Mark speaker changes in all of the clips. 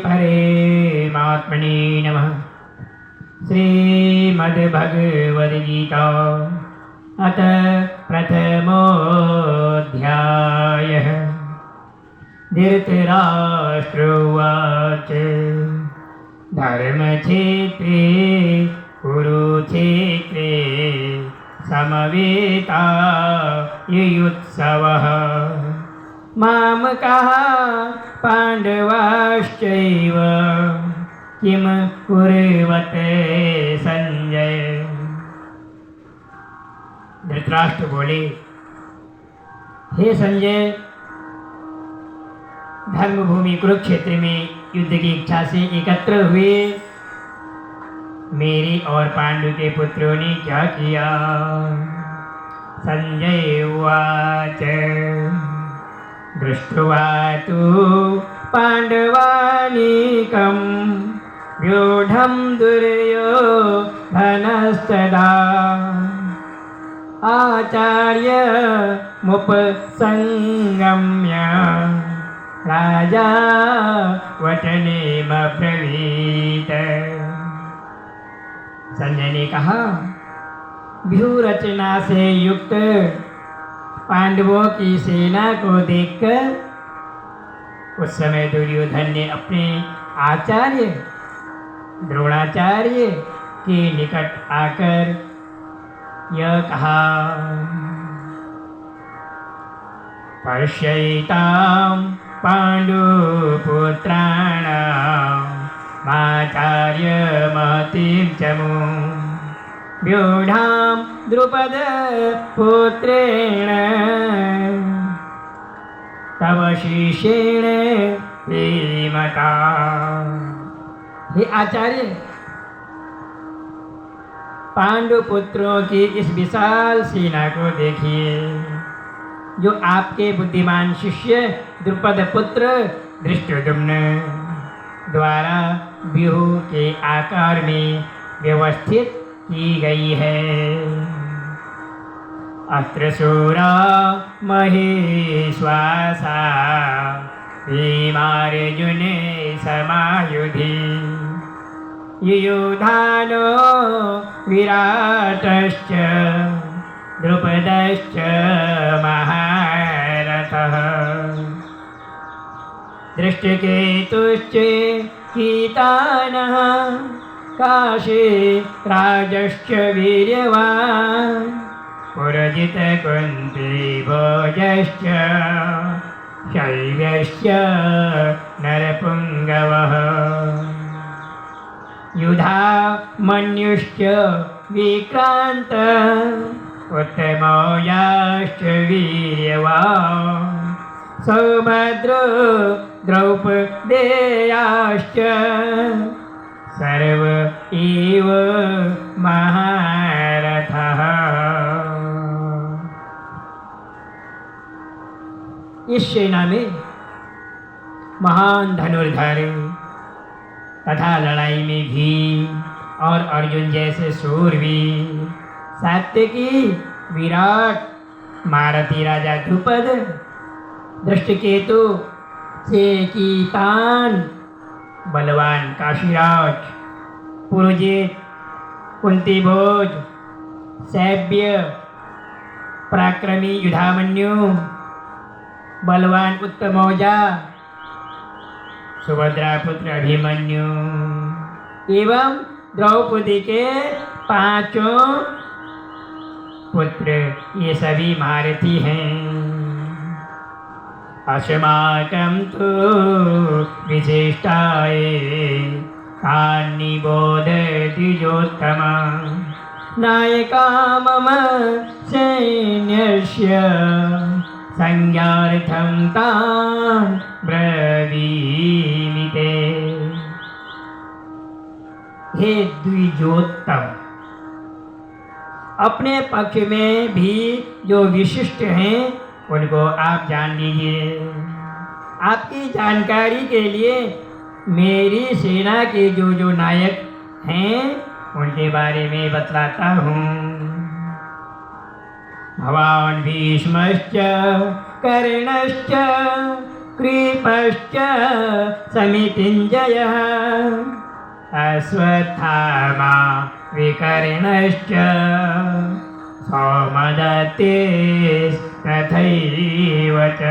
Speaker 1: परमात्मने नमः। श्रीमद्भगवद्गीता अथ प्रथमोऽध्यायः। धृतराष्ट्र उवाच धर्मक्षेत्रे कुरुक्षेत्रे समवेतायुयुत्सवः मामकाः पाण्डवाश्चैव किम कुर्वते संजय। धृतराष्ट्र बोले, हे संजय, धर्मभूमि कुरुक्षेत्र में युद्ध की इच्छा से एकत्र हुए मेरे और पांडु के पुत्रों ने क्या किया। संजय उवाच दृष्ट्वा तु पाण्डवानीकं व्यूढं दुर्योधनस्तदा आचार्यमुपसंगम्य राजा वचनेमब्रवीत्। संजय ने कहा, व्यूह रचना से युक्त पांडवों की सेना को देखकर उस समय दुर्योधन ने अपने आचार्य द्रोणाचार्य के निकट आकर यह कहा, पश्यैतां पाण्डुपुत्राणां आचार्य महतीं च व्यूढां द्रुपदपुत्रेण तव शिष्येण धीमता। हे आचार्य, पांडुपुत्रों की इस विशाल सेना को देखिए जो आपके बुद्धिमान शिष्य द्रुपद पुत्र धृष्टद्युम्न द्वारा व्यूह के आकार में व्यवस्थित की गई है। अस्त्रशूरा महेश्वासा भीमार्जुने समायुधि युयुधानो विराटश्च द्रुपदश्च महारथः दृष्टकेतुश्च कीतानः काशी राजश्च वीर्यवान् पुरजितकुन्ती भोजश्च शैव्यश्च नरपुङ्गवः युधामन्युश्च विक्रान्त उत्तमौजाश्च वीर्यवान् सौभद्रो द्रौपदेयाश्च सर्व एव महारथः। इस सेना में महान धनुर्धर तथा लड़ाई में भीम और अर्जुन जैसे शूरवीर, सात्यकी विराट महारथी राजा द्रुपद, दृष्टकेतु से कीतान बलवान काशीराज, पुरुजित कुंतीभोज, सैव्य पराक्रमी युधामन्यु, बलवान उत्तमौजा सुभद्रा पुत्र अभिमन्यु एवं द्रौपदी के पांचों पुत्र, ये सभी महारथी हैं। अस्माकं तु विशिष्टाय तान्निबोधयति योत्तम नायका मम सैन्यस्य संज्ञार्थं तान् ब्रवीमि ते। हे द्विजोत्तम, अपने पक्ष में भी जो विशिष्ट हैं उनको आप जान लीजिए। आपकी जानकारी के लिए मेरी सेना के जो नायक हैं उनके बारे में बतलाता हूँ। भवान् भीष्मश्च कर्णश्च कृपश्च समितिञ्जयः अश्वत्थामा विकर्णश्च सौमदत्तेस्तथैव च।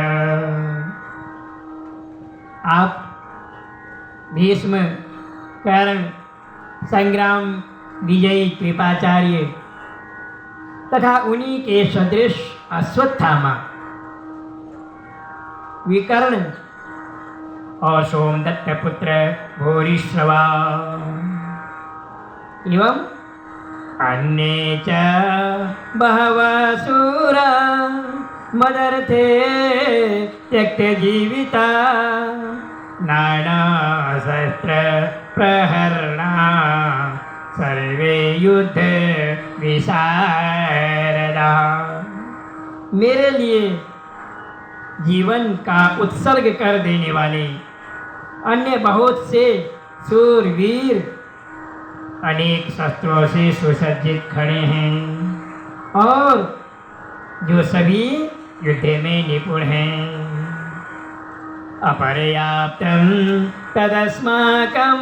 Speaker 1: आप भीष्म, कर्ण, संग्राम विजयी कृपाचार्य तथा उन्हीं के सदृश अश्वत्थामा, विकर्ण और सोमदत्त पुत्र भूरिश्रवा एवं अन्ये च बहवः शूरा मदर्थे त्यक्तजीविता नानाशस्त्र प्रहरणा सर्वे युद्ध विशारदा। मेरे लिए जीवन का उत्सर्ग कर देने वाले अन्य बहुत से शूरवीर अनेक शस्त्रों से सुसज्जित खड़े हैं और जो सभी युद्ध में निपुण हैं। अपर्याप्तं तदस्माकं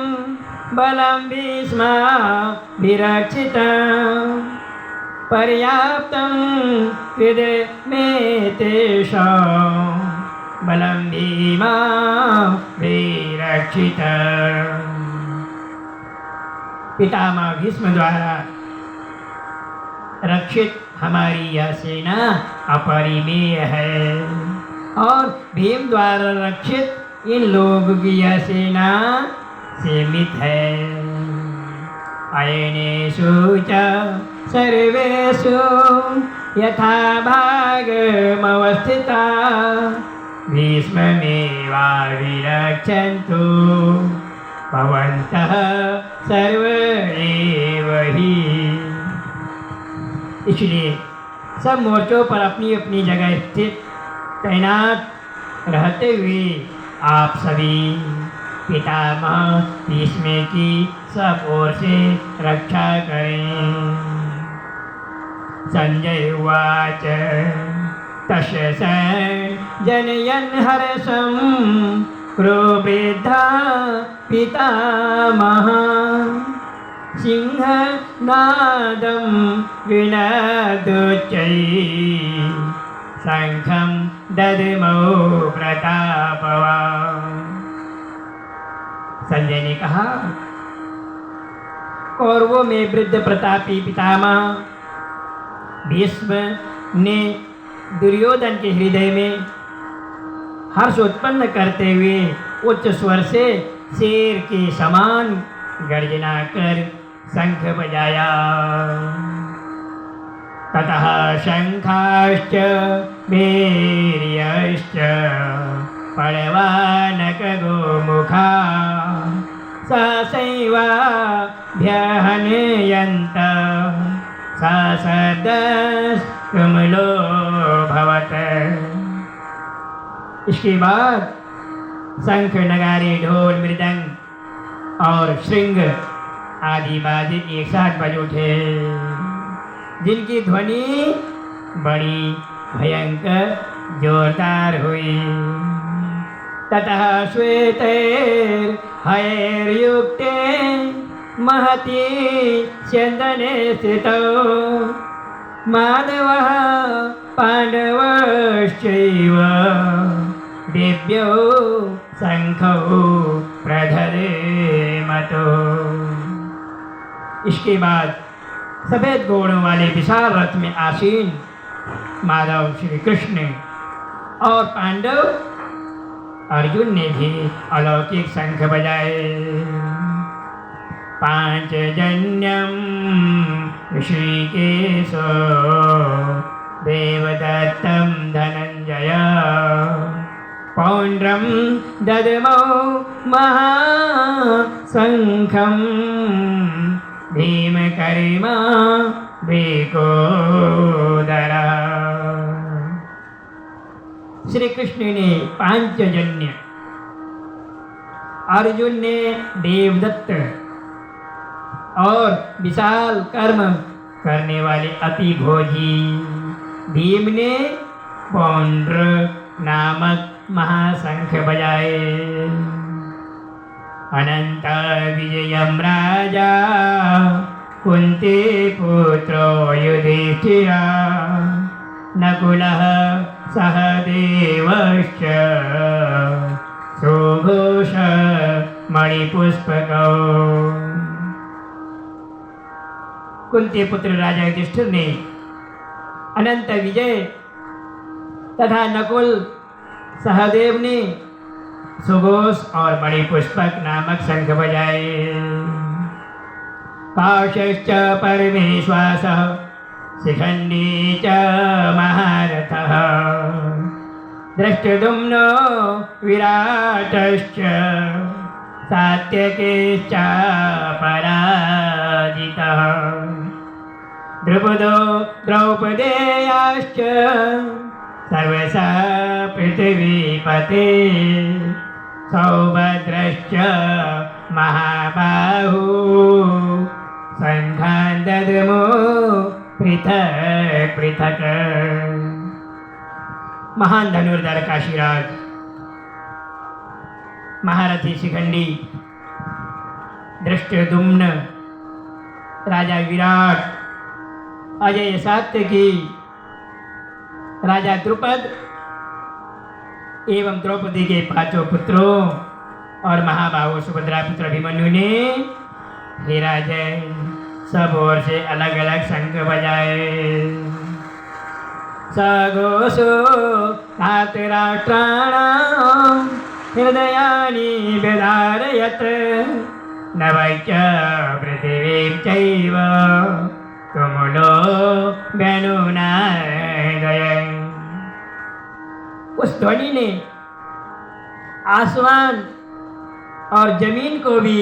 Speaker 1: बलं भीष्माभिरक्षितं पर्याप्तं हृदय तेषां बलं भीमाभिरक्षितं। पितामह भीष्म द्वारा रक्षित हमारी यह सेना अपरिमेय है और भीम द्वारा रक्षित इन लोगों की यह सेना सीमित है। अयनेषु च सर्वेषु यथा भागमवस्थिता भीष्ममेवाभिरक्षन्तु भवन्तः सर्व एव हि। इसलिए सब मोर्चों पर अपनी अपनी जगह स्थित तैनात रहते हुए आप सभी पितामह भीष्म की सब ओर से रक्षा करें। संजय उवाच तस्य जनयन् हर्षं क्रुवृद्धा पितामहः सिंहनादं विनदुच्चैः शंखं दद्मौ प्रतापवान्। संजय ने कहा, कौरवों में वृद्ध प्रतापी पितामह भीष्म ने दुर्योधन के हृदय में हर्ष उत्पन्न करते हुए उच्च स्वर से शेर के समान गर्जना कर शंख बजाया। ततः शंखाश्च वीर्यश्च पणवानक गोमुखा सहसैवाभ्यहनयन्त ससदस्तुमुलो भवत। इसके बाद शंख, नगारे, ढोल, मृदंग और श्रृंग आदि बाजे एक साथ बज उठे, जिनकी ध्वनि बड़ी भयंकर जोरदार हुई। ततः श्वेतैर्हयैर्युक्ते महती स्यन्दने स्थितौ माधवः पाण्डवश्चैव दिव्यौ शंखौ प्रधरे मतो। इसके बाद सफेद घोड़ों वाले विशाल रथ में आसीन माधव श्री कृष्ण और पांडव अर्जुन ने भी अलौकिक शंख बजाए। पांचजन्यम ऋषिकेशो देवदत्तं धनंजय पौंड्रम ददमौ महाशंखं भीमकर्मा वेकोदरा। श्री कृष्ण ने पांचजन्य, अर्जुन ने देवदत्त और विशाल कर्म करने वाले अति भोजी भीम ने पौंड्र नामक महाशंख बजाए। अनंत विजयम राजा कुंती पुत्रो युधिष्ठिरा नकुलः सहदेवश्च सुघोष मणिपुष्पकौ। कुंती पुत्र राजा युधिष्ठिर ने अनंत विजय तथा नकुल सहदेव ने सुघोष और मणिपुष्पक नामक शंख बजाए। काशश्च परमेश्वासः शिखंडी च महारथः दृष्टद्युम्नो विराटश्च सात्यकीश्च पराजितः द्रुपदो द्रौपदेयाश्च सर्वसा पृथिवीपते सौभद्रश्च महाबाहु शंखान् दद्मो पृथक पृथक। महान धनुर्धर काशीराज महारथी शिखंडी दृष्टद्युम्न राजा विराट अजय सात्यकी राजा द्रुपद एवं द्रौपदी के पांचों पुत्रों और महाबाहु सुभद्रा पुत्र अभिमन्यु ने हे राजन सब ओर से अलग अलग शंख बजाए। सघोषो धातराष्ट्राणां हृदयानि व्यधारयत् नवैच पृथिवीं चैव तुमुलो व्यनुनादयन्। उस ध्वनि ने आसमान और जमीन को भी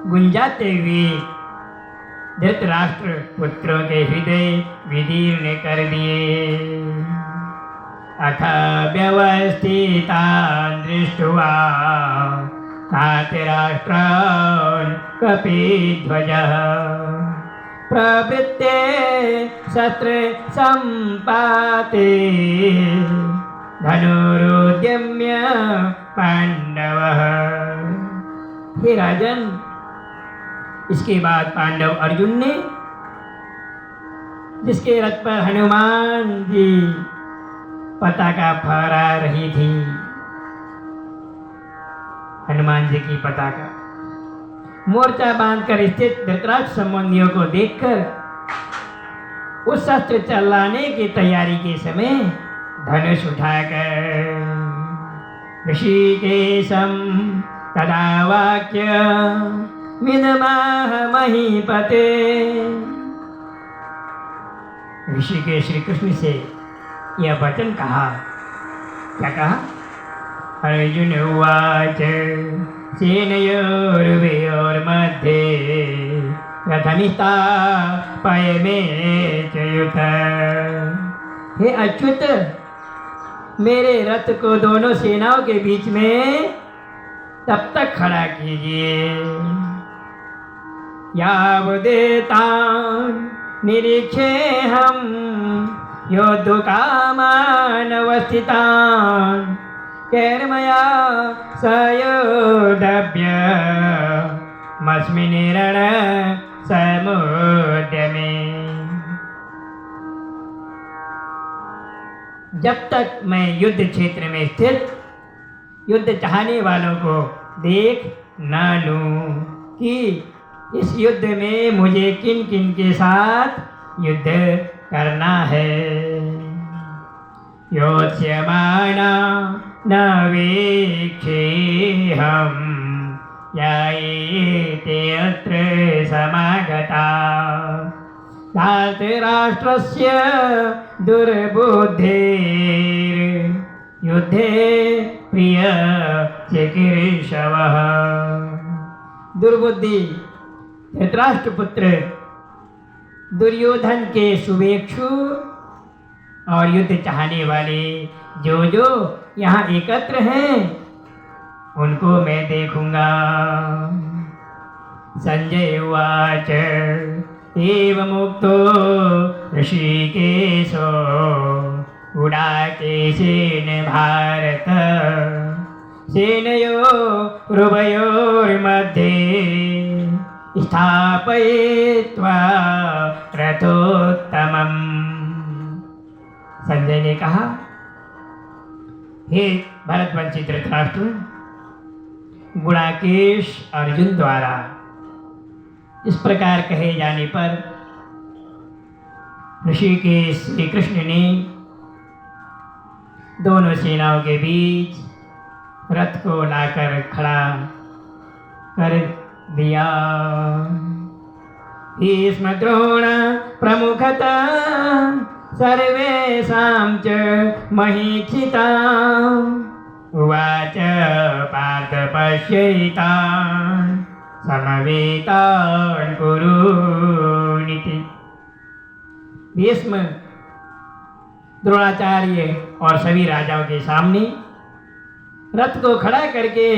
Speaker 1: गुंजाते हुए धृतराष्ट्र पुत्रों के हृदय विदीर्ण कर दिए। अथ व्यवस्थितान् दृष्ट्वा धातराष्ट्रान् कपिध्वजः प्रवृत्ते शस्त्र संपाते धनुरुद्यम्य पांडवः। हे राजन इसके बाद पांडव अर्जुन ने जिसके रथ पर हनुमान जी पताका फहरा रही थी, हनुमान जी की पताका मोर्चा बांधकर स्थित धृतराष्ट्र संबंधियों को देखकर उस शस्त्र चलाने की तैयारी के समय धनुष उठाकर ऋषिकेशं तदा वाक्य मिदमाह महीपते। ऋषिकेश श्री कृष्ण से यह वचन कहा। क्या कहा? अर्जुन उवाच सेनयोरुभयोर्मध्ये रथमिस्थापय च युथ। हे अच्युत मेरे रथ को दोनों सेनाओं के बीच में तब तक खड़ा कीजिए यावदेतान् निरीक्षेऽहं योद्धुकामान् अवस्थितान् कैर्मया सयोद्धव्यमस्मिन् रणसमुद्यमे। जब तक मैं युद्ध क्षेत्र में स्थित युद्ध चाहने वालों को देख न लूं कि इस युद्ध में मुझे किन किन के साथ युद्ध करना है। योत्स्यमाना न वीक्षेऽहं यायेते अत्र समागता धातराष्ट्रस्य दुर्बुद्धेर्युद्धे प्रिय चिकीर्षवः। दुर्बुद्धि धृतराष्ट्र पुत्र दुर्योधन के शुभेक्षु और युद्ध चाहने वाले जो जो यहाँ एकत्र हैं उनको मैं देखूंगा। संजय उवाच एवमुक्तो ऋषिकेशो उडाके सेन भारत सेनयोरुभयोर्मध्ये स्थापयित्वा रथोत्तमम्। संजय ने कहा, हे भरतवंशी धृतराष्ट्र, गुणाकेश अर्जुन द्वारा इस प्रकार कहे जाने पर ऋषिकेश श्री कृष्ण ने दोनों सेनाओं के बीच रथ को लाकर खड़ा कर दिया। भीष्म द्रोण प्रमुखता सर्वेषां च महीक्षिता उवाच पार्थ पश्यैतान् समवेतान् कुरूनिति। भीष्म द्रोणाचार्य और सभी राजाओं के सामने रथ को खड़ा करके